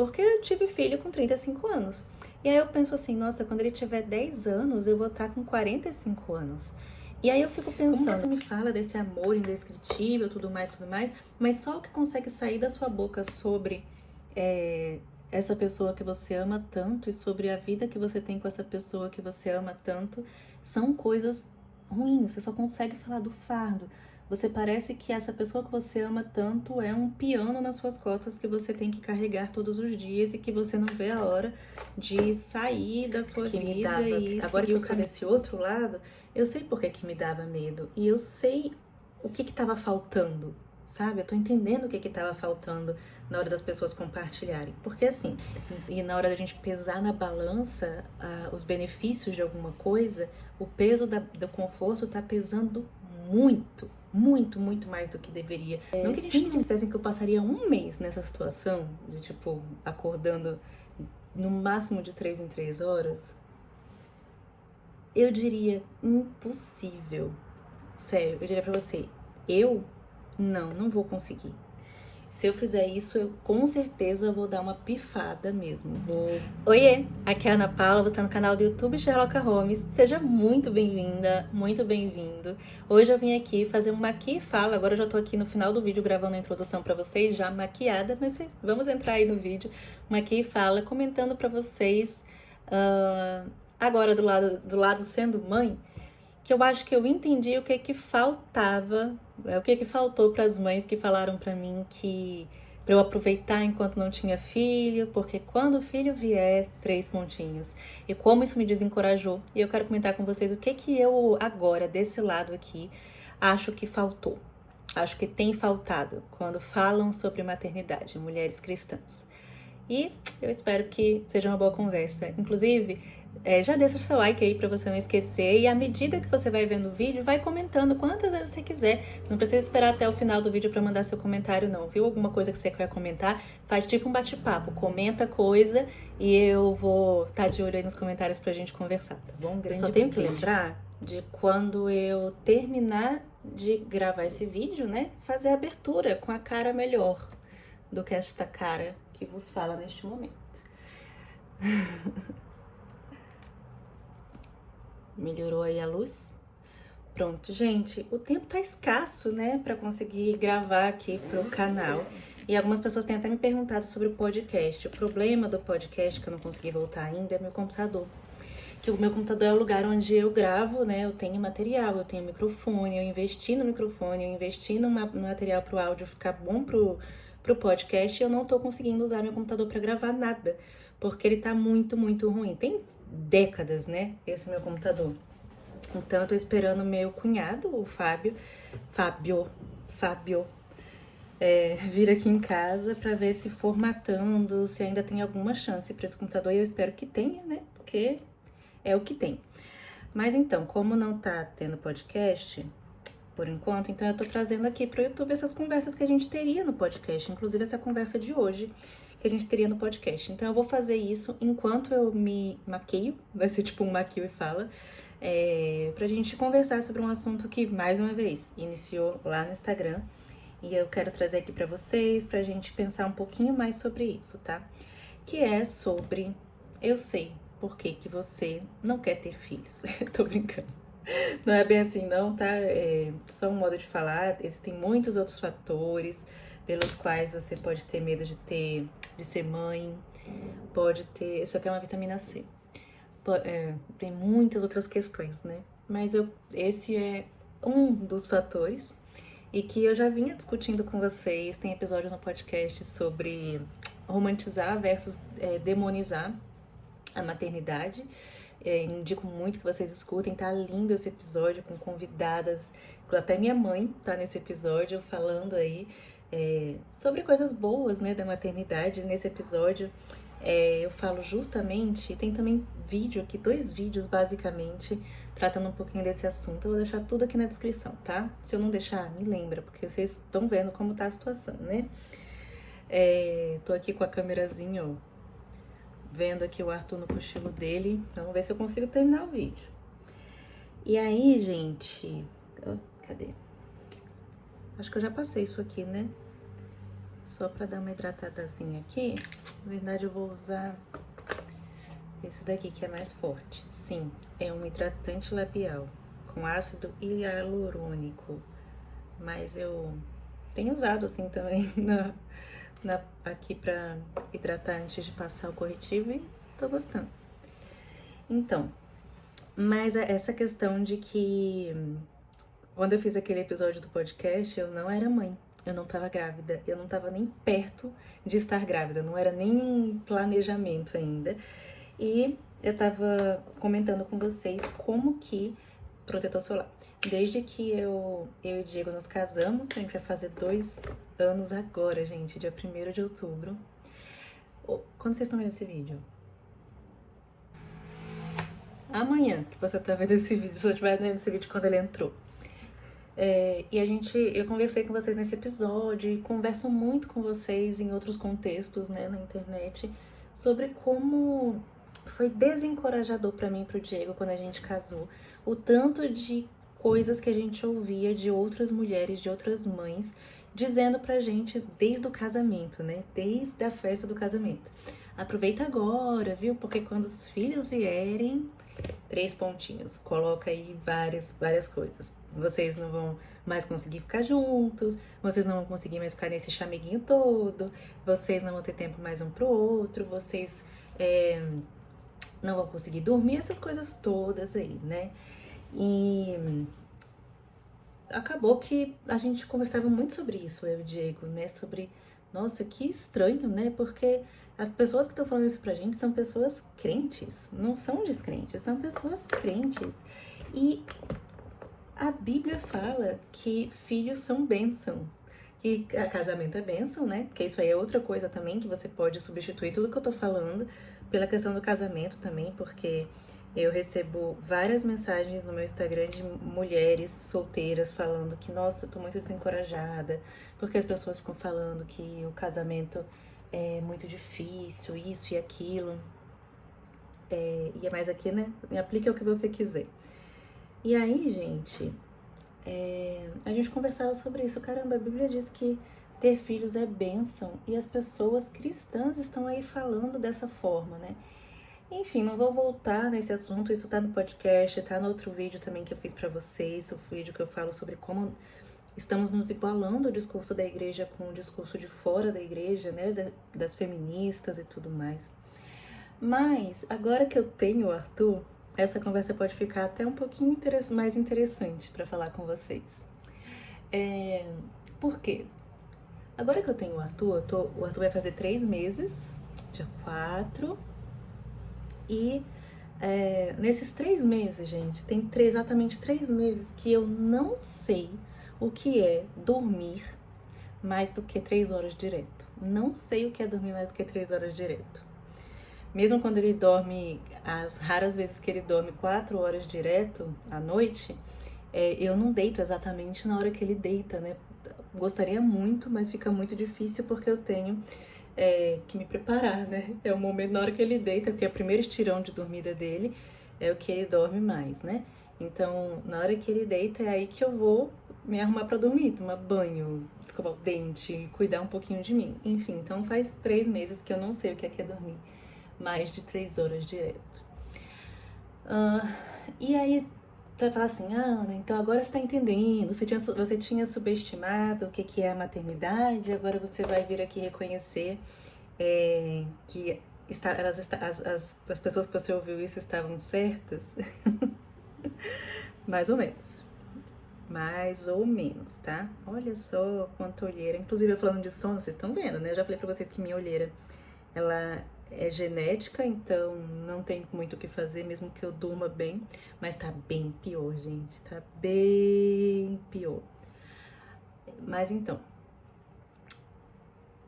porque eu tive filho com 35 anos. E aí eu penso assim, nossa, quando ele tiver 10 anos, eu vou estar com 45 anos. E aí eu fico pensando, como você me fala desse amor indescritível, tudo mais, mas só o que consegue sair da sua boca sobre essa pessoa que você ama tanto e sobre a vida que você tem com essa pessoa que você ama tanto, são coisas ruins. Você só consegue falar do fardo. Você parece que essa pessoa que você ama tanto é um piano nas suas costas que você tem que carregar todos os dias e que você não vê a hora de sair da sua vida e agora que eu tô desse outro lado, eu sei por que me dava medo e eu sei o que estava faltando, sabe? Eu tô entendendo o que estava faltando na hora das pessoas compartilharem. Porque assim, e na hora da gente pesar na balança os benefícios de alguma coisa, o peso do conforto tá pesando muito, muito mais do que deveria. Não que se me dissessem que eu passaria um mês nessa situação, de tipo, acordando no máximo de 3 em 3 horas, eu diria impossível. Sério, eu diria pra você, não vou conseguir. Se eu fizer isso, eu com certeza vou dar uma pifada mesmo. Oiê, aqui é a Ana Paula, você está no canal do YouTube Sherlock Holmes. Seja muito bem-vinda, muito bem-vindo. Hoje eu vim aqui fazer um maqui e fala. Agora eu já tô aqui no final do vídeo gravando a introdução para vocês, já maquiada, mas vamos entrar aí no vídeo. Maqui e fala, comentando para vocês, agora do lado sendo mãe, que eu acho que eu entendi o que faltava, o que faltou para as mães que falaram para mim que para eu aproveitar enquanto não tinha filho, porque quando o filho vier, 3 pontinhos. E como isso me desencorajou. E eu quero comentar com vocês o que eu agora, desse lado aqui, acho que faltou. Acho que tem faltado quando falam sobre maternidade, mulheres cristãs. E eu espero que seja uma boa conversa. Inclusive, já deixa o seu like aí pra você não esquecer. E à medida que você vai vendo o vídeo, vai comentando quantas vezes você quiser. Não precisa esperar até o final do vídeo pra mandar seu comentário, não. Viu alguma coisa que você quer comentar? Faz tipo um bate-papo. Comenta coisa e eu vou estar de olho aí nos comentários pra gente conversar, tá bom? Eu só tenho que lembrar de quando eu terminar de gravar esse vídeo, né? Fazer a abertura com a cara melhor do que esta cara que vos fala neste momento. Melhorou aí a luz? Pronto, gente, o tempo tá escasso, né, pra conseguir gravar aqui pro canal. E algumas pessoas têm até me perguntado sobre o podcast. O problema do podcast, que eu não consegui voltar ainda, é meu computador. Que o meu computador é o lugar onde eu gravo, né, eu tenho material, eu tenho microfone, eu investi no microfone, eu investi no material pro áudio ficar bom pro podcast, e eu não tô conseguindo usar meu computador pra gravar nada, porque ele tá muito ruim. Tem décadas, né, esse meu computador. Então eu tô esperando meu cunhado, o Fábio, vir aqui em casa pra ver se formatando, se ainda tem alguma chance pra esse computador, e eu espero que tenha, né, porque é o que tem. Mas então, como não tá tendo podcast por enquanto, então eu tô trazendo aqui pro YouTube essas conversas que a gente teria no podcast, inclusive essa conversa de hoje que a gente teria no podcast. Então eu vou fazer isso enquanto eu me maqueio, vai ser tipo um maquio e fala, pra gente conversar sobre um assunto que, mais uma vez, iniciou lá no Instagram, e eu quero trazer aqui pra vocês, pra gente pensar um pouquinho mais sobre isso, tá? Que é sobre, eu sei por que você não quer ter filhos. Tô brincando. Não é bem assim não, tá? É só um modo de falar. Existem muitos outros fatores pelos quais você pode ter medo de ser mãe. Pode ter... Isso aqui é uma vitamina C. Tem muitas outras questões, né? Mas esse é um dos fatores. E que eu já vinha discutindo com vocês. Tem episódio no podcast sobre romantizar versus demonizar a maternidade. Indico muito que vocês escutem, tá lindo esse episódio com convidadas, até minha mãe tá nesse episódio falando aí sobre coisas boas, né, da maternidade. Nesse episódio eu falo justamente, tem também vídeo aqui, 2 vídeos basicamente, tratando um pouquinho desse assunto. Eu vou deixar tudo aqui na descrição, tá? Se eu não deixar, me lembra, porque vocês estão vendo como tá a situação, né? Tô aqui com a câmerazinha, ó, vendo aqui o Arthur no cochilo dele. Vamos ver se eu consigo terminar o vídeo. E aí, gente... cadê? Acho que eu já passei isso aqui, né? Só pra dar uma hidratadazinha aqui. Na verdade, eu vou usar esse daqui que é mais forte. Sim, é um hidratante labial com ácido hialurônico. Mas eu tenho usado assim também aqui pra hidratar antes de passar o corretivo e tô gostando. Então, mas essa questão de que quando eu fiz aquele episódio do podcast, eu não era mãe. Eu não tava grávida, eu não tava nem perto de estar grávida, não era nem um planejamento ainda. E eu tava comentando com vocês como que protetor solar. Desde que eu e o Diego nos casamos, a gente vai fazer 2 anos agora, gente, dia 1º de outubro. Quando vocês estão vendo esse vídeo? Amanhã que você tá vendo esse vídeo, se eu estiver vendo esse vídeo quando ele entrou. Eu conversei com vocês nesse episódio e converso muito com vocês em outros contextos, né, na internet, sobre como foi desencorajador pra mim e pro Diego quando a gente casou. O tanto de coisas que a gente ouvia de outras mulheres, de outras mães, dizendo pra gente desde o casamento, né, desde a festa do casamento. Aproveita agora, viu, porque quando os filhos vierem, 3 pontinhos, coloca aí várias coisas. Vocês não vão mais conseguir ficar juntos, vocês não vão conseguir mais ficar nesse chameguinho todo, vocês não vão ter tempo mais um pro outro, vocês não vão conseguir dormir, essas coisas todas aí, né? E acabou que a gente conversava muito sobre isso, eu e o Diego, né? Sobre, nossa, que estranho, né? Porque as pessoas que estão falando isso pra gente são pessoas crentes, não são descrentes, são pessoas crentes. E a Bíblia fala que filhos são bênçãos, que casamento é bênção, né? Porque isso aí é outra coisa também, que você pode substituir tudo que eu tô falando pela questão do casamento também, porque eu recebo várias mensagens no meu Instagram de mulheres solteiras falando que, nossa, eu tô muito desencorajada, porque as pessoas ficam falando que o casamento é muito difícil, isso e aquilo. E é mais aqui, né? Aplica o que você quiser. E aí, gente, a gente conversava sobre isso. Caramba, a Bíblia diz que ter filhos é bênção e as pessoas cristãs estão aí falando dessa forma, né? Enfim, não vou voltar nesse assunto, isso tá no podcast, tá no outro vídeo também que eu fiz pra vocês, o vídeo que eu falo sobre como estamos nos igualando o discurso da igreja com o discurso de fora da igreja, né, das feministas e tudo mais. Mas, agora que eu tenho o Arthur, essa conversa pode ficar até um pouquinho mais interessante pra falar com vocês. Por quê? Agora que eu tenho o Arthur, o Arthur vai fazer 3 meses, dia 4, e nesses 3 meses, gente, tem exatamente 3 meses que eu não sei o que é dormir mais do que 3 horas direto. Não sei o que é dormir mais do que 3 horas direto. Mesmo quando ele dorme, as raras vezes que ele dorme 4 horas direto à noite, eu não deito exatamente na hora que ele deita, né? Gostaria muito, mas fica muito difícil porque eu tenho que me preparar, né? É o momento na hora que ele deita, porque é o primeiro estirão de dormida dele, é o que ele dorme mais, né? Então, na hora que ele deita, é aí que eu vou me arrumar pra dormir, tomar banho, escovar o dente, cuidar um pouquinho de mim. Enfim, então faz 3 meses que eu não sei o que é dormir mais de 3 horas direto. E aí, você vai falar assim, Ana, então agora você tá entendendo, você tinha subestimado o que é a maternidade, agora você vai vir aqui reconhecer que as pessoas que você ouviu isso estavam certas? Mais ou menos. Mais ou menos, tá? Olha só quanta olheira. Inclusive, eu falando de sono, vocês estão vendo, né? Eu já falei pra vocês que minha olheira, ela é genética, então não tem muito o que fazer, mesmo que eu durma bem. Mas tá bem pior, gente. Tá bem pior. Mas então,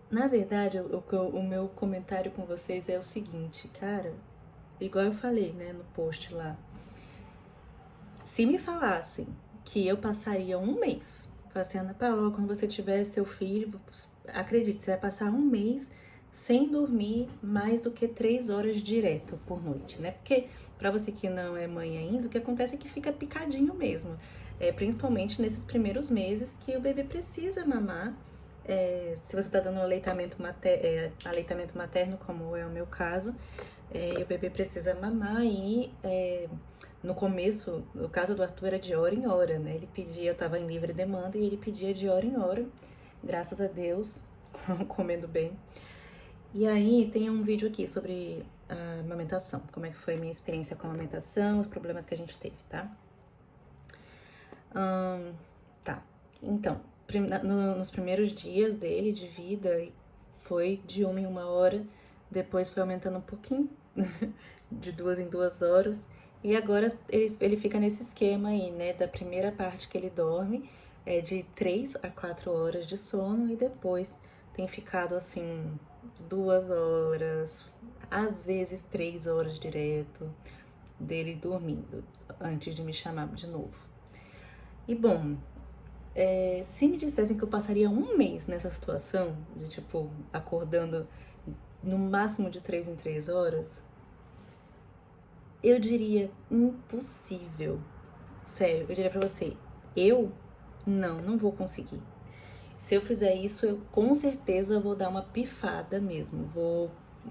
na verdade, o meu comentário com vocês é o seguinte, cara, igual eu falei, né, no post lá. Se me falassem que eu passaria 1 mês, assim, Ana Paula, quando você tiver seu filho, acredite, você vai passar 1 mês sem dormir mais do que 3 horas direto por noite, né? Porque, pra você que não é mãe ainda, o que acontece é que fica picadinho mesmo. Principalmente nesses primeiros meses que o bebê precisa mamar Se você tá dando aleitamento materno, como é o meu caso, e o bebê precisa mamar e no começo, no caso do Arthur, era de hora em hora, né? Ele pedia, eu tava em livre demanda e ele pedia de hora em hora, graças a Deus, comendo bem. E aí tem um vídeo aqui sobre a amamentação, como é que foi a minha experiência com a amamentação, os problemas que a gente teve, tá? Tá, então, nos primeiros dias dele de vida, foi de 1 em 1 hora, depois foi aumentando um pouquinho, de 2 em 2 horas, e agora ele fica nesse esquema aí, né, da primeira parte que ele dorme, de 3 a 4 horas de sono, e depois tem ficado assim, 2 horas, às vezes 3 horas direto, dele dormindo, antes de me chamar de novo. E bom, se me dissessem que eu passaria um mês nessa situação, de tipo, acordando no máximo de 3 em 3 horas, eu diria impossível. Sério, eu diria pra você, não vou conseguir. Se eu fizer isso, eu com certeza vou dar uma pifada mesmo.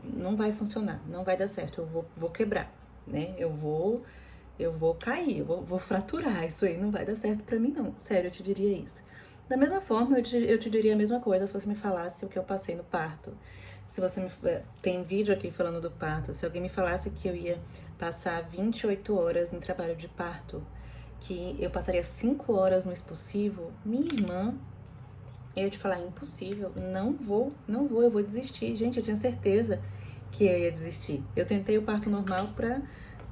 Não vai funcionar, não vai dar certo, eu vou quebrar, né? Eu vou cair, vou fraturar, isso aí não vai dar certo pra mim não, sério, eu te diria isso. Da mesma forma, eu te diria a mesma coisa se você me falasse o que eu passei no parto. Se você tem vídeo aqui falando do parto, se alguém me falasse que eu ia passar 28 horas em trabalho de parto, que eu passaria 5 horas no expulsivo, minha irmã, eu ia te falar, impossível, não vou, eu vou desistir. Gente, eu tinha certeza que eu ia desistir. Eu tentei o parto normal pra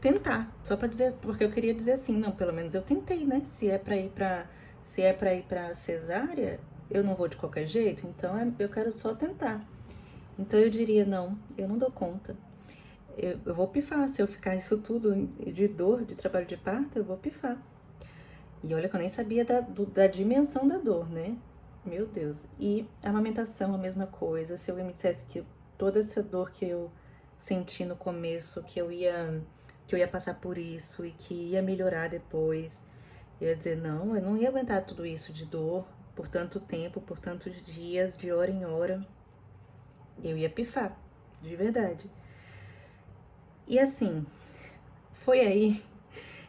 tentar, só pra dizer, porque eu queria dizer assim, não, pelo menos eu tentei, né? Se é pra ir pra cesárea, eu não vou de qualquer jeito, então eu quero só tentar. Então eu diria, não, eu não dou conta. Eu vou pifar, se eu ficar isso tudo de dor, de trabalho de parto, eu vou pifar. E olha que eu nem sabia da dimensão da dor, né? Meu Deus. E a amamentação, a mesma coisa. Se alguém me dissesse que toda essa dor que eu senti no começo, que eu ia passar por isso e que ia melhorar depois, eu ia dizer, não, eu não ia aguentar tudo isso de dor por tanto tempo, por tantos dias, de hora em hora. Eu ia pifar, de verdade. E assim, foi aí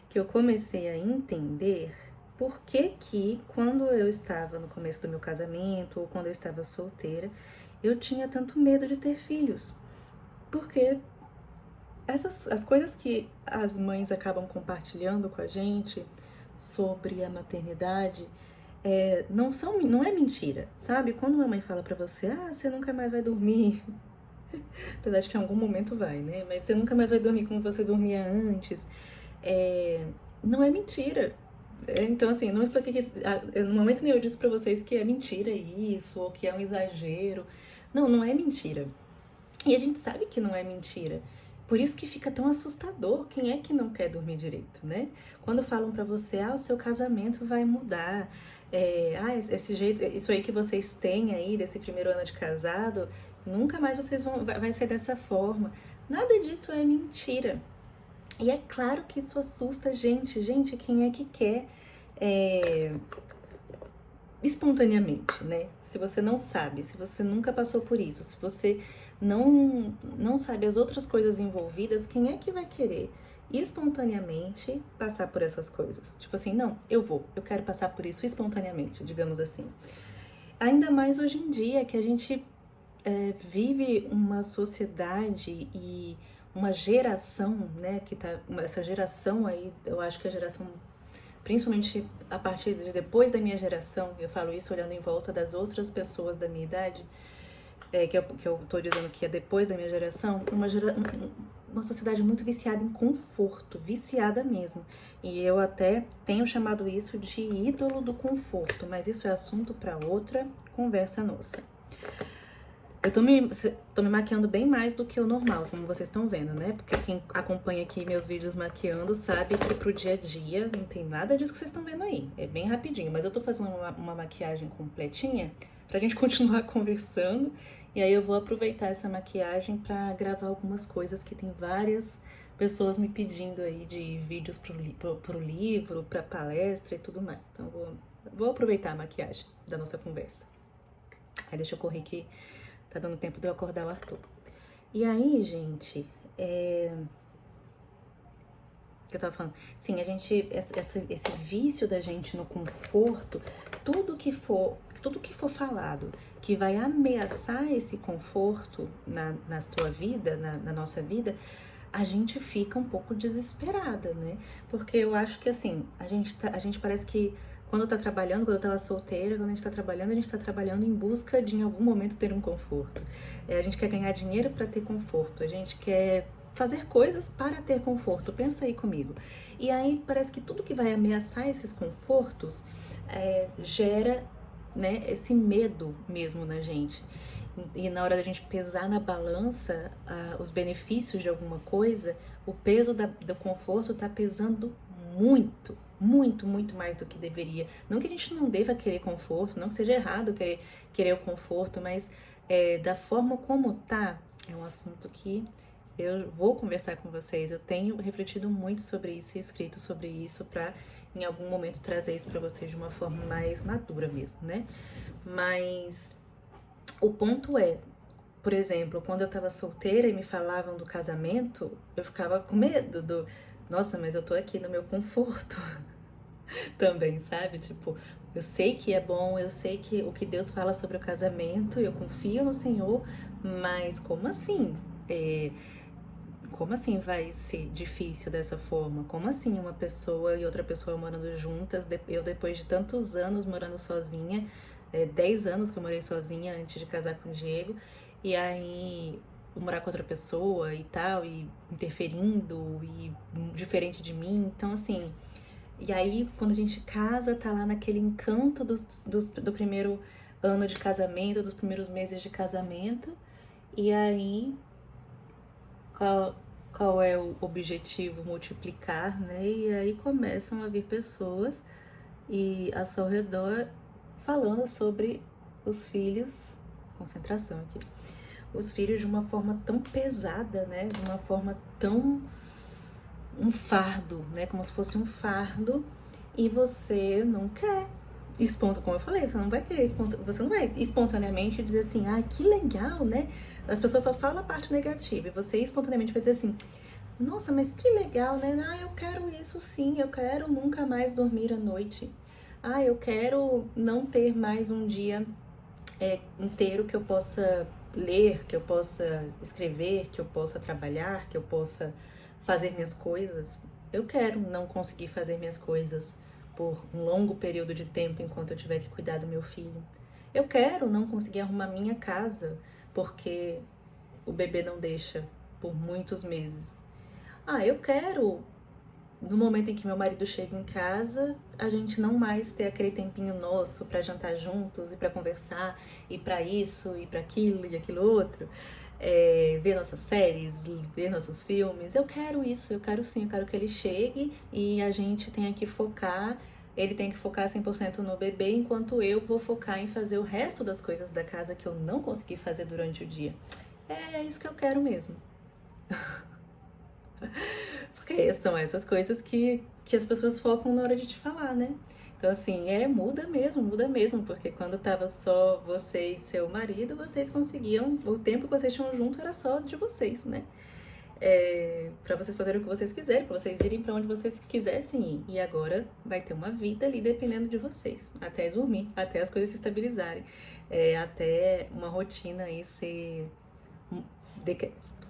que eu comecei a entender por que quando eu estava no começo do meu casamento ou quando eu estava solteira, eu tinha tanto medo de ter filhos. Porque as coisas que as mães acabam compartilhando com a gente sobre a maternidade não é mentira, sabe? Quando uma mãe fala pra você, você nunca mais vai dormir, apesar de que em algum momento vai, né? Mas você nunca mais vai dormir como você dormia antes, não é mentira. Então, assim, não estou aqui. No momento nenhum eu disse pra vocês que é mentira isso, ou que é um exagero. Não é mentira. E a gente sabe que não é mentira. Por isso que fica tão assustador. Quem é que não quer dormir direito, né? Quando falam pra você, o seu casamento vai mudar. Esse jeito, isso aí que vocês têm aí, desse primeiro ano de casado, nunca mais vai ser dessa forma. Nada disso é mentira. E é claro que isso assusta a gente. Gente, quem é que quer espontaneamente, né? Se você não sabe, se você nunca passou por isso, se você não sabe as outras coisas envolvidas, quem é que vai querer espontaneamente passar por essas coisas? Tipo assim, não, eu quero passar por isso espontaneamente, digamos assim. Ainda mais hoje em dia que a gente vive uma sociedade e uma geração, né, essa geração aí, eu acho que a geração, principalmente a partir de depois da minha geração, eu falo isso olhando em volta das outras pessoas da minha idade, que eu tô dizendo que é depois da minha geração, uma sociedade muito viciada em conforto, viciada mesmo. E eu até tenho chamado isso de ídolo do conforto, mas isso é assunto para outra conversa nossa. Eu tô me maquiando bem mais do que o normal, como vocês estão vendo, né? Porque quem acompanha aqui meus vídeos maquiando sabe que pro dia a dia não tem nada disso que vocês estão vendo aí. É bem rapidinho, mas eu tô fazendo uma maquiagem completinha pra gente continuar conversando. E aí eu vou aproveitar essa maquiagem pra gravar algumas coisas que tem várias pessoas me pedindo aí de vídeos pro livro, pra palestra e tudo mais. Então vou aproveitar a maquiagem da nossa conversa. Aí deixa eu correr que tá dando tempo de eu acordar o Arthur. E aí, gente, que eu tava falando, sim, a gente, esse vício da gente no conforto, tudo que for falado que vai ameaçar esse conforto na sua vida, na nossa vida, a gente fica um pouco desesperada, né? Porque eu acho que assim, a gente parece que quando tá trabalhando, quando eu tava solteira, quando a gente tá trabalhando em busca de em algum momento ter um conforto. A gente quer ganhar dinheiro para ter conforto, a gente quer fazer coisas para ter conforto. Pensa aí comigo. E aí parece que tudo que vai ameaçar esses confortos gera, né, esse medo mesmo na gente. E na hora da gente pesar na balança os benefícios de alguma coisa, o peso do conforto tá pesando muito, muito, muito mais do que deveria. Não que a gente não deva querer conforto, não que seja errado querer o conforto, mas da forma como tá, é um assunto que eu vou conversar com vocês. Eu tenho refletido muito sobre isso e escrito sobre isso para em algum momento trazer isso para vocês de uma forma mais madura mesmo, né? Mas o ponto é, por exemplo, quando eu tava solteira e me falavam do casamento, eu ficava com medo nossa, mas eu tô aqui no meu conforto também, sabe? Tipo, eu sei que é bom, eu sei que o que Deus fala sobre o casamento, eu confio no Senhor, mas como assim? Como assim vai ser difícil dessa forma? Como assim uma pessoa e outra pessoa morando juntas, eu depois de tantos anos morando sozinha, 10 anos que eu morei sozinha antes de casar com o Diego, e aí morar com outra pessoa e tal, e interferindo, e diferente de mim, então assim... E aí, quando a gente casa, tá lá naquele encanto do primeiro ano de casamento, dos primeiros meses de casamento, e aí qual é o objetivo? Multiplicar, né? E aí começam a vir pessoas e ao seu redor falando sobre os filhos, concentração aqui, os filhos de uma forma tão pesada, né? De uma forma tão um fardo, né? Como se fosse um fardo e você não quer. Como eu falei, você não vai querer, você não vai espontaneamente dizer assim, ah, que legal, né? As pessoas só falam a parte negativa e você espontaneamente vai dizer assim, nossa, mas que legal, né? Ah, eu quero isso sim, eu quero nunca mais dormir à noite. Ah, eu quero não ter mais um dia inteiro que eu possa ler, que eu possa escrever, que eu possa trabalhar, que eu possa fazer minhas coisas. Eu quero não conseguir fazer minhas coisas por um longo período de tempo enquanto eu tiver que cuidar do meu filho. Eu quero não conseguir arrumar minha casa porque o bebê não deixa por muitos meses. Ah, eu quero, no momento em que meu marido chega em casa, a gente não mais ter aquele tempinho nosso para jantar juntos e para conversar e para isso e para aquilo e aquilo outro, ver nossas séries, ver nossos filmes. Eu quero isso, eu quero sim, eu quero que ele chegue e a gente tenha que focar. Ele tem que focar 100% no bebê, enquanto eu vou focar em fazer o resto das coisas da casa que eu não consegui fazer durante o dia. É isso que eu quero mesmo. Porque são essas coisas que as pessoas focam na hora de te falar, né? Então, assim, muda mesmo, porque quando tava só você e seu marido, vocês conseguiam, o tempo que vocês tinham junto era só de vocês, né? Pra vocês fazerem o que vocês quiserem, pra vocês irem pra onde vocês quisessem ir. E agora vai ter uma vida ali dependendo de vocês, até dormir, até as coisas se estabilizarem, até uma rotina aí ser...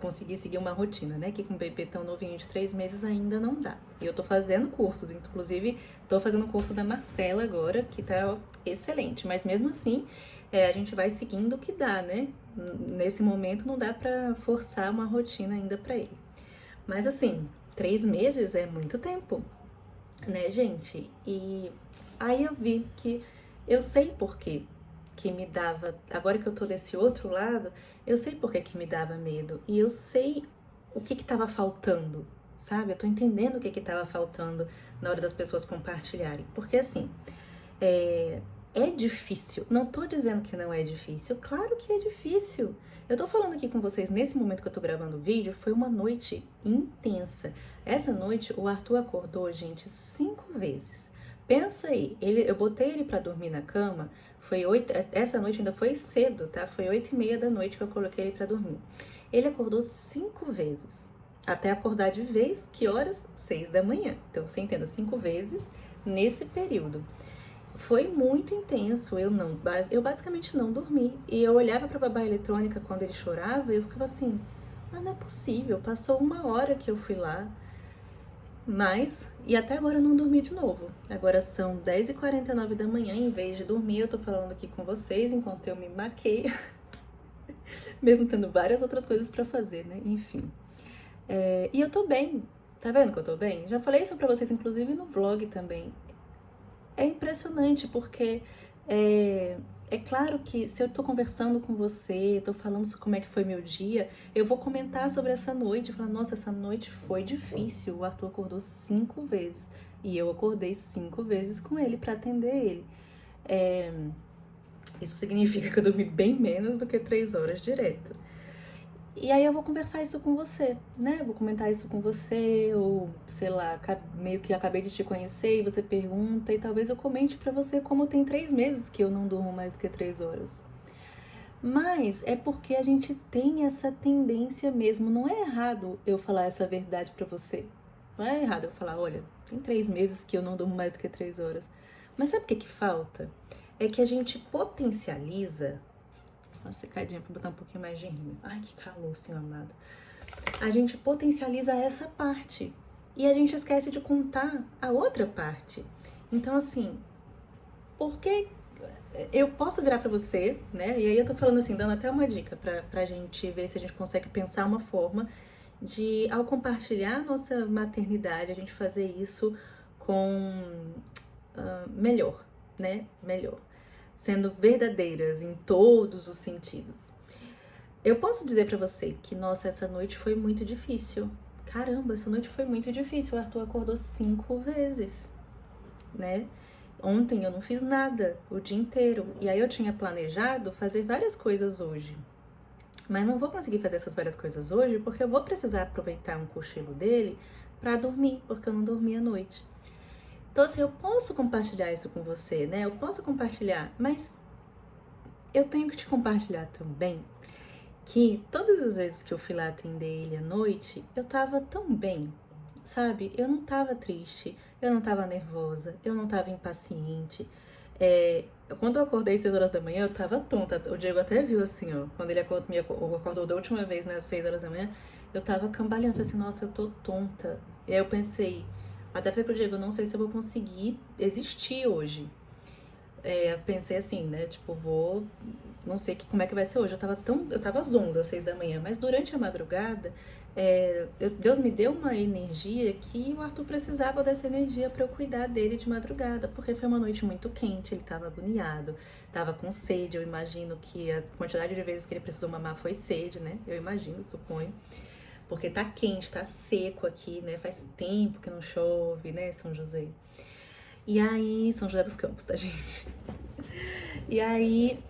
conseguir seguir uma rotina, né? Que com um bebê tão novinho de 3 meses ainda não dá. E eu tô fazendo cursos, inclusive tô fazendo o curso da Marcela agora, que tá excelente. Mas mesmo assim, a gente vai seguindo o que dá, né? Nesse momento não dá pra forçar uma rotina ainda pra ele. Mas assim, 3 meses é muito tempo, né, gente? E aí eu vi que eu sei por quê que me dava, agora que eu tô desse outro lado, eu sei por que me dava medo e eu sei o que tava faltando, sabe? Eu tô entendendo o que tava faltando na hora das pessoas compartilharem, porque assim, é difícil, não tô dizendo que não é difícil, claro que é difícil. Eu tô falando aqui com vocês nesse momento que eu tô gravando o vídeo, foi uma noite intensa. Essa noite o Arthur acordou, gente, 5 vezes. Pensa aí, eu botei ele pra dormir na cama, essa noite ainda foi cedo, tá? Foi 8h30 da noite que eu coloquei ele pra dormir. Ele acordou 5 vezes, até acordar de vez, que horas? 6 da manhã. Então você entenda, 5 vezes nesse período. Foi muito intenso, eu basicamente não dormi. E eu olhava pra babá eletrônica quando ele chorava e eu ficava assim, mas não é possível, passou 1 hora que eu fui lá. E até agora eu não dormi de novo. Agora são 10h49 da manhã, em vez de dormir, eu tô falando aqui com vocês enquanto eu me maqueio. Mesmo tendo várias outras coisas pra fazer, né? Enfim. E eu tô bem. Tá vendo que eu tô bem? Já falei isso pra vocês, inclusive no vlog também. É impressionante, porque é claro que se eu tô conversando com você, tô falando sobre como é que foi meu dia, eu vou comentar sobre essa noite, falar, nossa, essa noite foi difícil, o Arthur acordou 5 vezes, e eu acordei 5 vezes com ele pra atender ele. Isso significa que eu dormi bem menos do que 3 horas direto. E aí eu vou conversar isso com você, né? Vou comentar isso com você, ou sei lá, meio que acabei de te conhecer e você pergunta, e talvez eu comente pra você como tem 3 meses que eu não durmo mais do que 3 horas. Mas é porque a gente tem essa tendência mesmo. Não é errado eu falar essa verdade pra você. Não é errado eu falar, olha, tem 3 meses que eu não durmo mais do que 3 horas. Mas sabe o que falta? É que a gente potencializa. Uma secadinha pra botar um pouquinho mais de rímel. Ai, que calor, senhor amado. A gente potencializa essa parte. E a gente esquece de contar a outra parte. Então, assim, porque eu posso virar pra você, né? E aí eu tô falando assim, dando até uma dica pra gente ver se a gente consegue pensar uma forma de, ao compartilhar nossa maternidade, a gente fazer isso com melhor, né? Melhor. Sendo verdadeiras em todos os sentidos. Eu posso dizer pra você que, nossa, essa noite foi muito difícil. Caramba, essa noite foi muito difícil. O Arthur acordou 5 vezes, né? Ontem eu não fiz nada o dia inteiro. E aí eu tinha planejado fazer várias coisas hoje. Mas não vou conseguir fazer essas várias coisas hoje porque eu vou precisar aproveitar um cochilo dele pra dormir, porque eu não dormi à noite. Então, assim, eu posso compartilhar isso com você, né? Eu posso compartilhar, mas eu tenho que te compartilhar também que todas as vezes que eu fui lá atender ele à noite, eu tava tão bem, sabe? Eu não tava triste, eu não tava nervosa, eu não tava impaciente. Quando eu acordei 6 horas da manhã, eu tava tonta. O Diego até viu assim, ó, quando ele acordou da última vez, né, às 6 horas da manhã, eu tava cambaleando, falei assim, nossa, eu tô tonta. E aí eu pensei, até falei pro Diego, não sei se eu vou conseguir existir hoje. Pensei assim, né, tipo, não sei como é que vai ser hoje. Eu tava zonza às 6 da manhã, mas durante a madrugada, Deus me deu uma energia que o Arthur precisava dessa energia pra eu cuidar dele de madrugada, porque foi uma noite muito quente, ele tava agoniado, tava com sede, eu imagino que a quantidade de vezes que ele precisou mamar foi sede, né, eu imagino, suponho, porque tá quente, tá seco aqui, né, faz tempo que não chove, né, São José. E aí, São José dos Campos, tá, gente? E aí,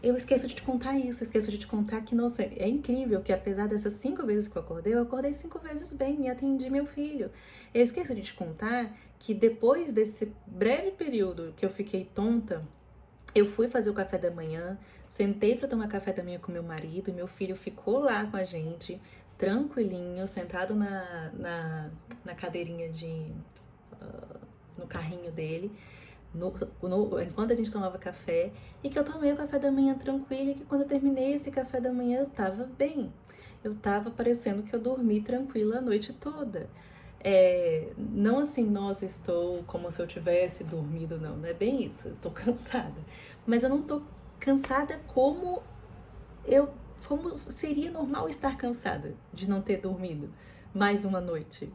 eu esqueço de te contar isso, esqueço de te contar que, nossa, é incrível que apesar dessas 5 vezes que eu acordei 5 vezes bem e atendi meu filho. Eu esqueço de te contar que depois desse breve período que eu fiquei tonta, eu fui fazer o café da manhã, sentei pra tomar café da manhã com meu marido, e meu filho ficou lá com a gente, tranquilinho, sentado na cadeirinha no carrinho dele, enquanto a gente tomava café, e que eu tomei o café da manhã tranquilo, e que quando eu terminei esse café da manhã eu tava bem. Eu tava parecendo que eu dormi tranquila a noite toda. Não assim, nossa, estou como se eu tivesse dormido, não é bem isso, eu tô cansada. Mas eu não tô cansada como seria normal estar cansada de não ter dormido mais uma noite.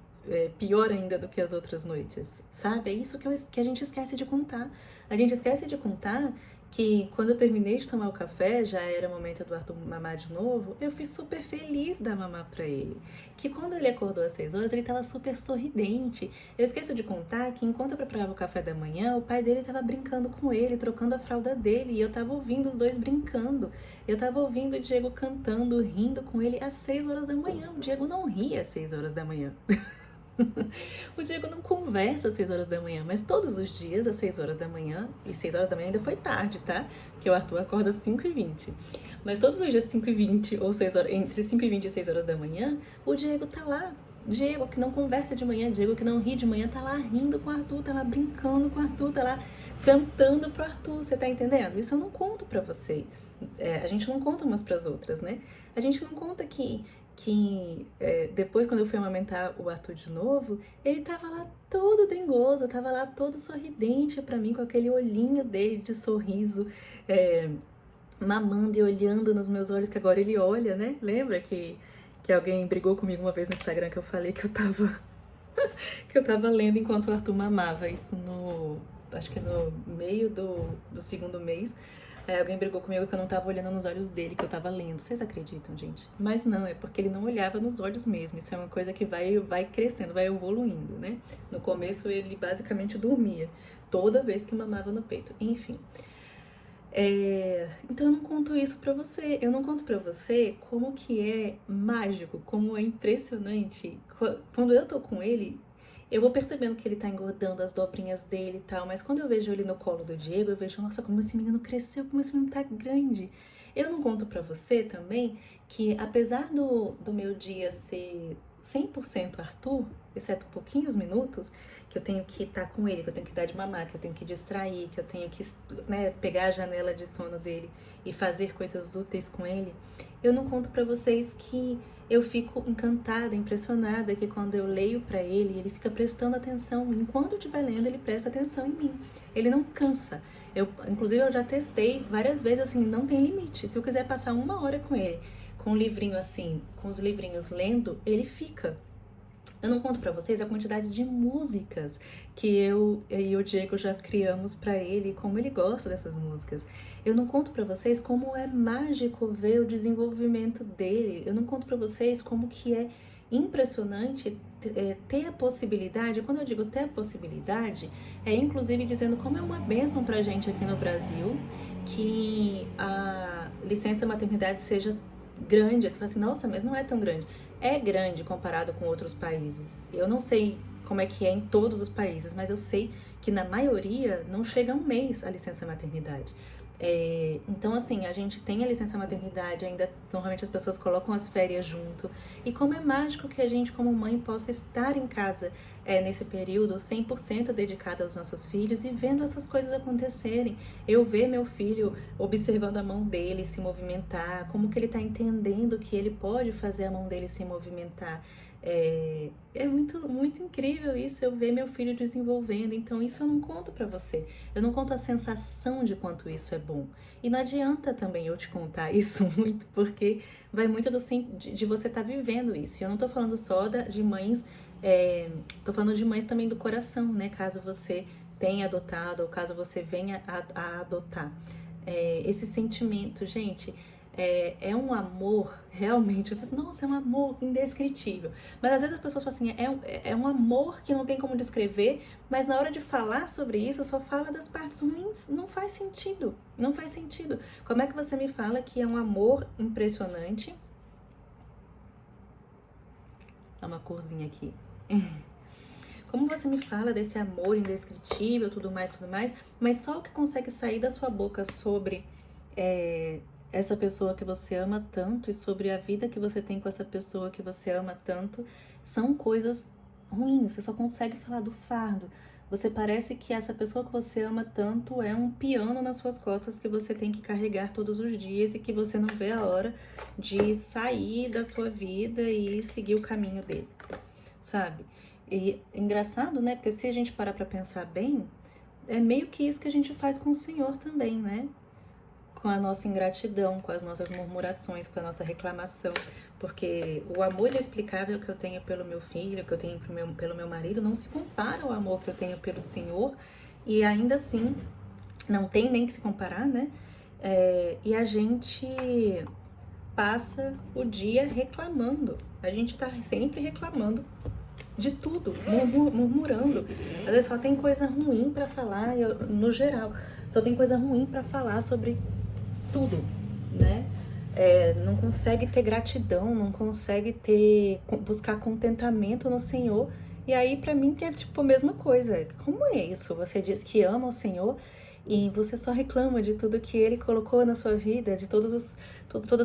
Pior ainda do que as outras noites, sabe? É isso que a gente esquece de contar. A gente esquece de contar que quando eu terminei de tomar o café, já era o momento do Arthur mamar de novo, eu fui super feliz da mamar pra ele. Que quando ele acordou às 6 horas, ele tava super sorridente. Eu esqueço de contar que enquanto eu preparava o café da manhã, o pai dele tava brincando com ele, trocando a fralda dele, e eu tava ouvindo os dois brincando. Eu tava ouvindo o Diego cantando, rindo com ele às 6 horas da manhã. O Diego não ria às 6 horas da manhã. O Diego não conversa às 6 horas da manhã, mas todos os dias às 6 horas da manhã, e 6 horas da manhã ainda foi tarde, tá? Que o Arthur acorda às 5h20. Mas todos os dias 5h20 ou 6 horas, entre 5h20 e 6 horas da manhã, o Diego tá lá. Diego que não conversa de manhã, Diego que não ri de manhã, tá lá rindo com o Arthur, tá lá brincando com o Arthur, tá lá cantando pro Arthur, você tá entendendo? Isso eu não conto pra você. A gente não conta umas pras outras, né? A gente não conta que depois, quando eu fui amamentar o Arthur de novo, ele tava lá todo dengoso, tava lá todo sorridente pra mim, com aquele olhinho dele de sorriso, mamando e olhando nos meus olhos, que agora ele olha, né? Lembra que alguém brigou comigo uma vez no Instagram que eu falei que eu tava que eu tava lendo enquanto o Arthur mamava, isso acho que no meio do segundo mês. Alguém brigou comigo que eu não tava olhando nos olhos dele, que eu tava lendo. Vocês acreditam, gente? Mas não, é porque ele não olhava nos olhos mesmo. Isso é uma coisa que vai crescendo, vai evoluindo, né? No começo ele basicamente dormia toda vez que mamava no peito. Enfim. Então eu não conto isso pra você. Eu não conto pra você como que é mágico, como é impressionante. Quando eu tô com ele, eu vou percebendo que ele tá engordando as dobrinhas dele e tal, mas quando eu vejo ele no colo do Diego, eu vejo, nossa, como esse menino cresceu, como esse menino tá grande. Eu não conto pra você também que, apesar do meu dia ser 100% Arthur, exceto pouquinhos minutos, que eu tenho que estar com ele, que eu tenho que dar de mamar, que eu tenho que distrair, que eu tenho que, né, pegar a janela de sono dele e fazer coisas úteis com ele, eu não conto pra vocês que eu fico encantada, impressionada, que quando eu leio pra ele, ele fica prestando atenção. Enquanto eu estiver lendo, ele presta atenção em mim. Ele não cansa. Inclusive, eu já testei várias vezes, assim, não tem limite. Se eu quiser passar 1 hora com ele, com um livrinho assim, com os livrinhos lendo, ele fica. Eu não conto pra vocês a quantidade de músicas que eu e o Diego já criamos pra ele, como ele gosta dessas músicas. Eu não conto pra vocês como é mágico ver o desenvolvimento dele. Eu não conto pra vocês como que é impressionante ter a possibilidade. Quando eu digo ter a possibilidade, é inclusive dizendo como é uma bênção pra gente aqui no Brasil que a licença maternidade seja grande. Você fala assim, nossa, mas não é tão grande. É grande comparado com outros países. Eu não sei como é que é em todos os países, mas eu sei que na maioria não chega a 1 mês a licença maternidade. Então, assim, a gente tem a licença maternidade, ainda normalmente as pessoas colocam as férias junto. E como é mágico que a gente, como mãe, possa estar em casa nesse período 100% dedicada aos nossos filhos e vendo essas coisas acontecerem. Eu ver meu filho observando a mão dele se movimentar, como que ele está entendendo que ele pode fazer a mão dele se movimentar. É muito, muito incrível isso, eu ver meu filho desenvolvendo. Então isso eu não conto pra você. Eu não conto a sensação de quanto isso é bom. E não adianta também eu te contar isso muito, porque vai muito de você estar vivendo isso. E eu não tô falando só de mães, tô falando de mães também do coração, né? Caso você tenha adotado ou caso você venha a adotar. Esse sentimento, gente... É um amor, realmente, eu falo assim, nossa, é um amor indescritível. Mas às vezes as pessoas falam assim, é um amor que não tem como descrever, mas na hora de falar sobre isso, só fala das partes ruins. Não faz sentido, não faz sentido. Como é que você me fala que é um amor impressionante? Dá uma corzinha aqui. Como você me fala desse amor indescritível, tudo mais, mas só o que consegue sair da sua boca sobre... essa pessoa que você ama tanto e sobre a vida que você tem com essa pessoa que você ama tanto, são coisas ruins. Você só consegue falar do fardo. Você parece que essa pessoa que você ama tanto é um piano nas suas costas que você tem que carregar todos os dias e que você não vê a hora de sair da sua vida e seguir o caminho dele, sabe? E engraçado, né? Porque se a gente parar pra pensar bem, é meio que isso que a gente faz com o Senhor também, né? Com a nossa ingratidão, com as nossas murmurações, com a nossa reclamação, porque o amor inexplicável que eu tenho pelo meu filho, que eu tenho pelo meu marido, não se compara ao amor que eu tenho pelo Senhor, e ainda assim, não tem nem que se comparar, né? E a gente passa o dia reclamando, a gente tá sempre reclamando de tudo, murmurando. Às vezes só tem coisa ruim pra falar, no geral, só tem coisa ruim pra falar sobre tudo, né? Não consegue ter gratidão, não consegue buscar contentamento no Senhor E aí, pra mim, que é tipo a mesma coisa. Como é isso? Você diz que ama o Senhor e você só reclama de tudo que Ele colocou na sua vida, de todas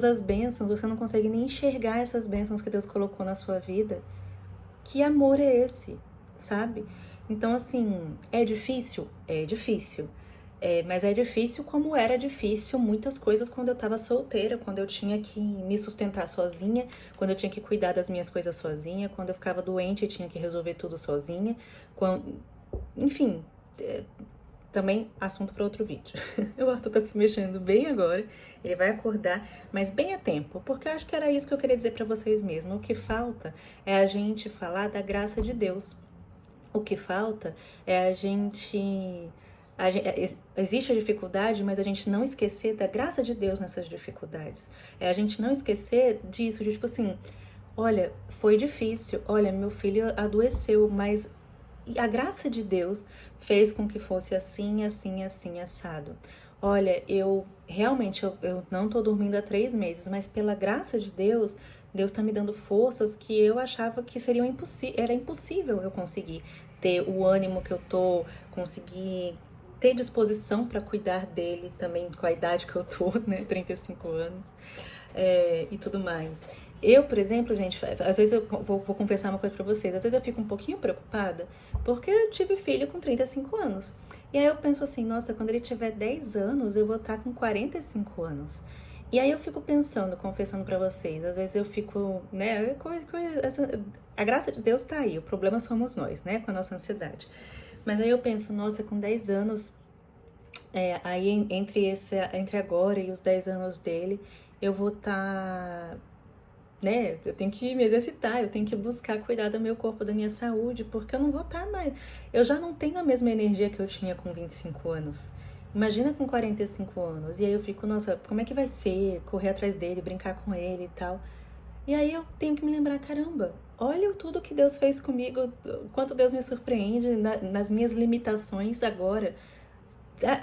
as bênçãos, você não consegue nem enxergar essas bênçãos que Deus colocou na sua vida. Que amor é esse, sabe? Então, assim, é difícil? É difícil. Mas é difícil como era difícil muitas coisas quando eu tava solteira, quando eu tinha que me sustentar sozinha, quando eu tinha que cuidar das minhas coisas sozinha, quando eu ficava doente e tinha que resolver tudo sozinha. Enfim, também assunto para outro vídeo. O Arthur tá se mexendo bem agora, ele vai acordar, mas bem a tempo, porque eu acho que era isso que eu queria dizer para vocês mesmo. O que falta é a gente falar da graça de Deus. O que falta é existe a dificuldade, mas a gente não esquecer da graça de Deus nessas dificuldades. É a gente não esquecer disso, de tipo assim, olha, foi difícil, olha, meu filho adoeceu, mas a graça de Deus fez com que fosse assim, assim, assim, assado. Olha, eu realmente, eu não tô dormindo há 3 meses, mas pela graça de Deus, Deus tá me dando forças que eu achava que era impossível eu conseguir ter o ânimo que eu tô, conseguir ter disposição para cuidar dele também com a idade que eu tô, né, 35 anos, e tudo mais. Eu, por exemplo, gente, às vezes eu vou confessar uma coisa pra vocês, às vezes eu fico um pouquinho preocupada porque eu tive filho com 35 anos. E aí eu penso assim, nossa, quando ele tiver 10 anos, eu vou estar com 45 anos. E aí eu fico pensando, confessando pra vocês, às vezes eu fico, né, a graça de Deus tá aí, o problema somos nós, né, com a nossa ansiedade. Mas aí eu penso, nossa, com 10 anos, aí entre agora e os 10 anos dele, eu vou estar, né, eu tenho que me exercitar, eu tenho que buscar cuidar do meu corpo, da minha saúde, porque eu não vou estar mais, eu já não tenho a mesma energia que eu tinha com 25 anos. Imagina com 45 anos. E aí eu fico, nossa, como é que vai ser correr atrás dele, brincar com ele e tal? E aí eu tenho que me lembrar, caramba, olha tudo que Deus fez comigo, quanto Deus me surpreende nas minhas limitações agora.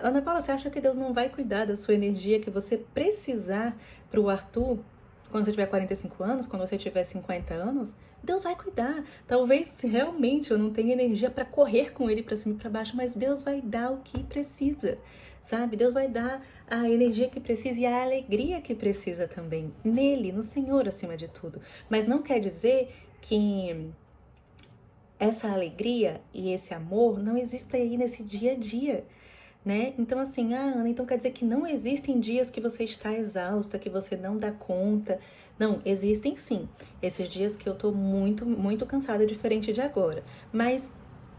Ana Paula, você acha que Deus não vai cuidar da sua energia que você precisar pro Arthur quando você tiver 45 anos, quando você tiver 50 anos? Deus vai cuidar. Talvez realmente eu não tenha energia para correr com ele para cima e para baixo, mas Deus vai dar o que precisa, sabe? Deus vai dar a energia que precisa e a alegria que precisa também, nele, no Senhor acima de tudo. Mas não quer dizer que essa alegria e esse amor não existem aí nesse dia a dia, né? Então assim, Ana, então quer dizer que não existem dias que você está exausta, que você não dá conta. Não, existem sim. Esses dias que eu tô muito, muito cansada, diferente de agora. Mas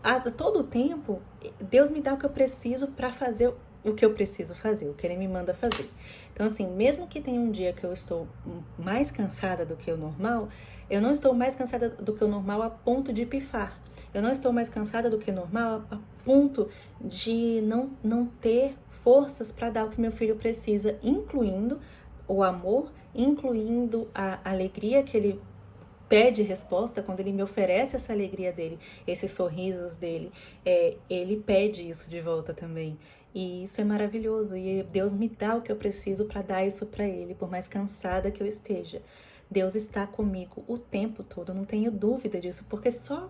a todo tempo, Deus me dá o que eu preciso para fazer o que eu preciso fazer, o que Ele me manda fazer. Então assim, mesmo que tenha um dia que eu estou mais cansada do que o normal, eu não estou mais cansada do que o normal a ponto de pifar. Eu não estou mais cansada do que o normal a ponto de não ter forças para dar o que meu filho precisa, incluindo o amor, incluindo a alegria que ele pede resposta, quando ele me oferece essa alegria dele, esses sorrisos dele, ele pede isso de volta também. E isso é maravilhoso, e Deus me dá o que eu preciso para dar isso para ele, por mais cansada que eu esteja. Deus está comigo o tempo todo, eu não tenho dúvida disso, porque só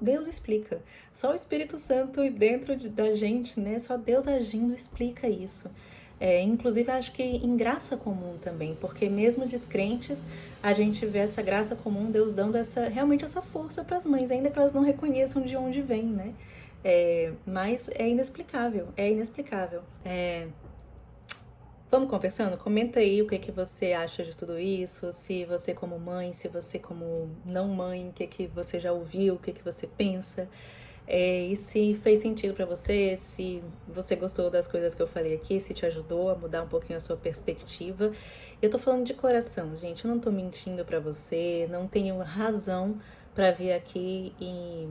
Deus explica. Só o Espírito Santo dentro da gente, né? Só Deus agindo explica isso. Inclusive, acho que em graça comum também, porque mesmo descrentes, a gente vê essa graça comum, Deus dando realmente essa força para as mães, ainda que elas não reconheçam de onde vem, né? Mas é inexplicável, é inexplicável. Vamos conversando? Comenta aí o que você acha de tudo isso, se você como mãe, se você como não mãe, o que você já ouviu, o que você pensa. E se fez sentido pra você, se você gostou das coisas que eu falei aqui, se te ajudou a mudar um pouquinho a sua perspectiva. Eu tô falando de coração, gente, eu não tô mentindo pra você, não tenho razão pra vir aqui e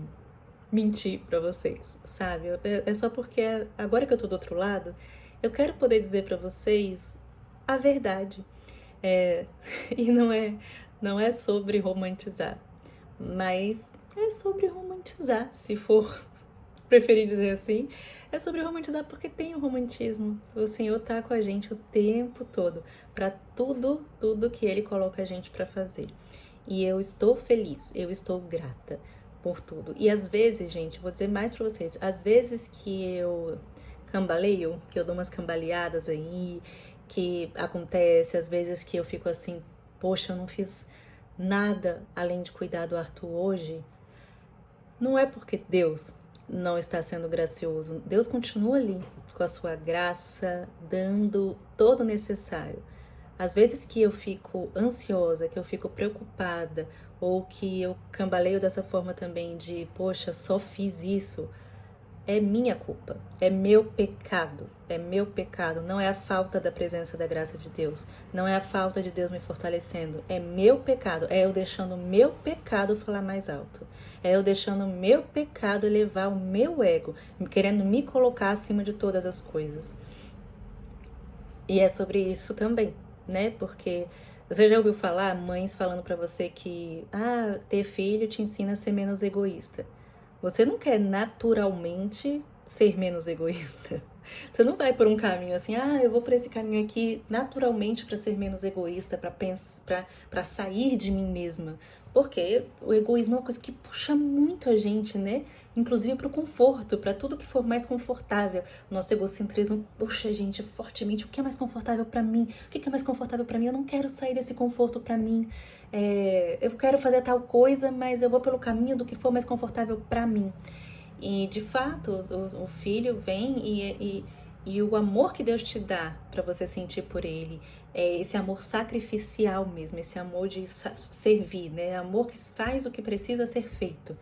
mentir pra vocês, sabe? É só porque agora que eu tô do outro lado, eu quero poder dizer pra vocês a verdade. E não é sobre romantizar, mas é sobre romantizar, se for preferir dizer assim. É sobre romantizar porque tem o romantismo. O Senhor tá com a gente o tempo todo, para tudo que Ele coloca a gente para fazer. E eu estou feliz, eu estou grata, por tudo. E às vezes, gente, vou dizer mais pra vocês, às vezes que eu cambaleio, que eu dou umas cambaleadas aí, que acontece, às vezes que eu fico assim, poxa, eu não fiz nada além de cuidar do Arthur hoje, não é porque Deus não está sendo gracioso. Deus continua ali com a sua graça, dando todo o necessário. Às vezes que eu fico ansiosa, que eu fico preocupada, ou que eu cambaleio dessa forma também de, poxa, só fiz isso, é minha culpa, é meu pecado, não é a falta da presença da graça de Deus, não é a falta de Deus me fortalecendo, é meu pecado, é eu deixando o meu pecado falar mais alto, é eu deixando o meu pecado elevar o meu ego, querendo me colocar acima de todas as coisas. E é sobre isso também, né? Porque você já ouviu falar, mães falando pra você que, ter filho te ensina a ser menos egoísta. Você não quer naturalmente ser menos egoísta. Você não vai por um caminho assim, eu vou por esse caminho aqui naturalmente para ser menos egoísta, para sair de mim mesma. Porque o egoísmo é uma coisa que puxa muito a gente, né? Inclusive para o conforto, para tudo que for mais confortável. O nosso egocentrismo puxa a gente fortemente. O que é mais confortável para mim? O que é mais confortável para mim? Eu não quero sair desse conforto para mim. Eu quero fazer tal coisa, mas eu vou pelo caminho do que for mais confortável para mim. E de fato, o filho vem e o amor que Deus te dá para você sentir por ele é esse amor sacrificial mesmo, esse amor de servir, né? Amor que faz o que precisa ser feito.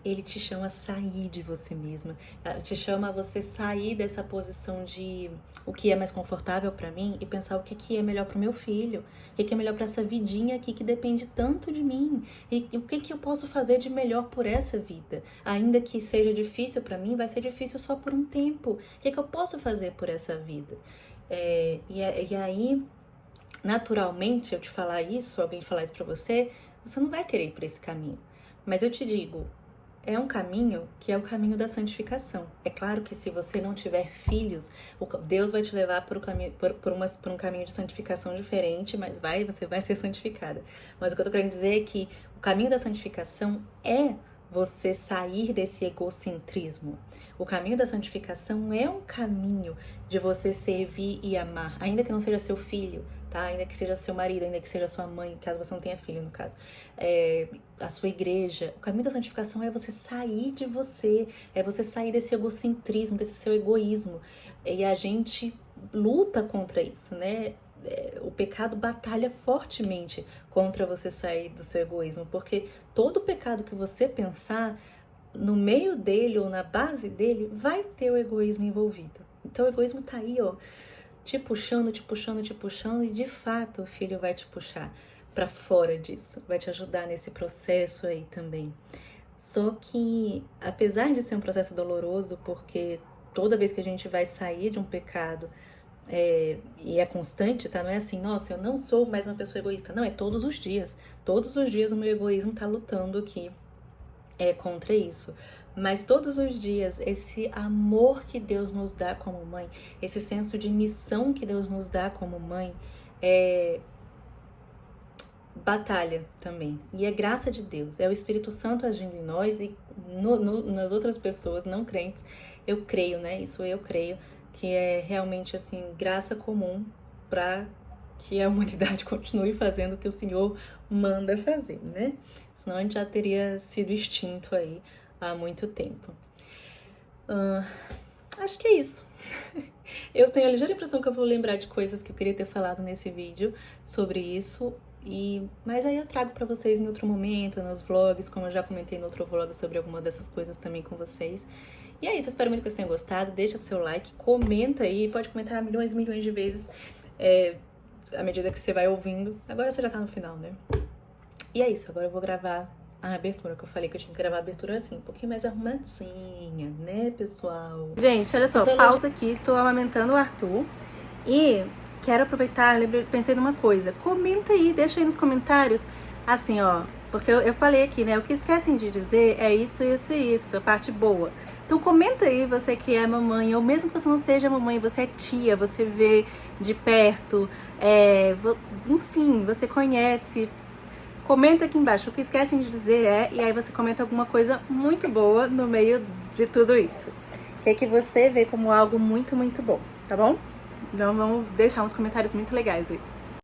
Ele te chama a sair de você mesma, te chama a você sair dessa posição de o que é mais confortável para mim e pensar o que é melhor para o meu filho, o que é melhor para essa vidinha aqui que depende tanto de mim e o que eu posso fazer de melhor por essa vida, ainda que seja difícil para mim, vai ser difícil só por um tempo, o que eu posso fazer por essa vida? E aí, naturalmente, eu te falar isso, alguém falar isso para você não vai querer ir por esse caminho. Mas eu te digo, é um caminho que é o caminho da santificação. É claro que se você não tiver filhos, Deus vai te levar por um caminho de santificação diferente, mas você vai ser santificada. Mas o que eu tô querendo dizer é que o caminho da santificação é você sair desse egocentrismo. O caminho da santificação é um caminho de você servir e amar, ainda que não seja seu filho, tá? Ainda que seja seu marido, ainda que seja sua mãe, caso você não tenha filho, no caso. A sua igreja. O caminho da santificação é você sair de você, é você sair desse egocentrismo, desse seu egoísmo. E a gente luta contra isso, né? O pecado batalha fortemente contra você sair do seu egoísmo, porque todo pecado que você pensar, no meio dele ou na base dele, vai ter o egoísmo envolvido. Então o egoísmo tá aí, ó, te puxando, e de fato o filho vai te puxar para fora disso, vai te ajudar nesse processo aí também. Só que, apesar de ser um processo doloroso, porque toda vez que a gente vai sair de um pecado, e é constante, tá? Não é assim, nossa, eu não sou mais uma pessoa egoísta. Não, é todos os dias. Todos os dias o meu egoísmo tá lutando aqui contra isso. Mas todos os dias, esse amor que Deus nos dá como mãe, esse senso de missão que Deus nos dá como mãe, batalha também. E é graça de Deus, é o Espírito Santo agindo em nós e nas outras pessoas não crentes. Eu creio, né? Isso eu creio, que é realmente assim, graça comum para que a humanidade continue fazendo o que o Senhor manda fazer, né? Senão a gente já teria sido extinto aí há muito tempo. Acho que é isso. Eu tenho a ligeira impressão que eu vou lembrar de coisas que eu queria ter falado nesse vídeo sobre isso, mas aí eu trago pra vocês em outro momento, nos vlogs, como eu já comentei no outro vlog sobre alguma dessas coisas também com vocês. E é isso, eu espero muito que vocês tenham gostado, deixa seu like, comenta aí, pode comentar milhões e milhões de vezes à medida que você vai ouvindo. Agora você já tá no final, né? E é isso, agora eu vou gravar a abertura, que eu falei que eu tinha que gravar a abertura assim, um pouquinho mais arrumadinha, né, pessoal? Gente, olha só, pausa aqui, estou amamentando o Arthur e quero aproveitar, pensei numa coisa, comenta aí, deixa aí nos comentários, assim, ó, porque eu falei aqui, né, o que esquecem de dizer é isso, isso e isso, a parte boa. Então comenta aí, você que é mamãe, ou mesmo que você não seja mamãe, você é tia, você vê de perto, enfim, você conhece Comenta aqui embaixo o que esquecem de dizer e aí você comenta alguma coisa muito boa no meio de tudo isso. Que você vê como algo muito, muito bom, tá bom? Então vamos deixar uns comentários muito legais aí.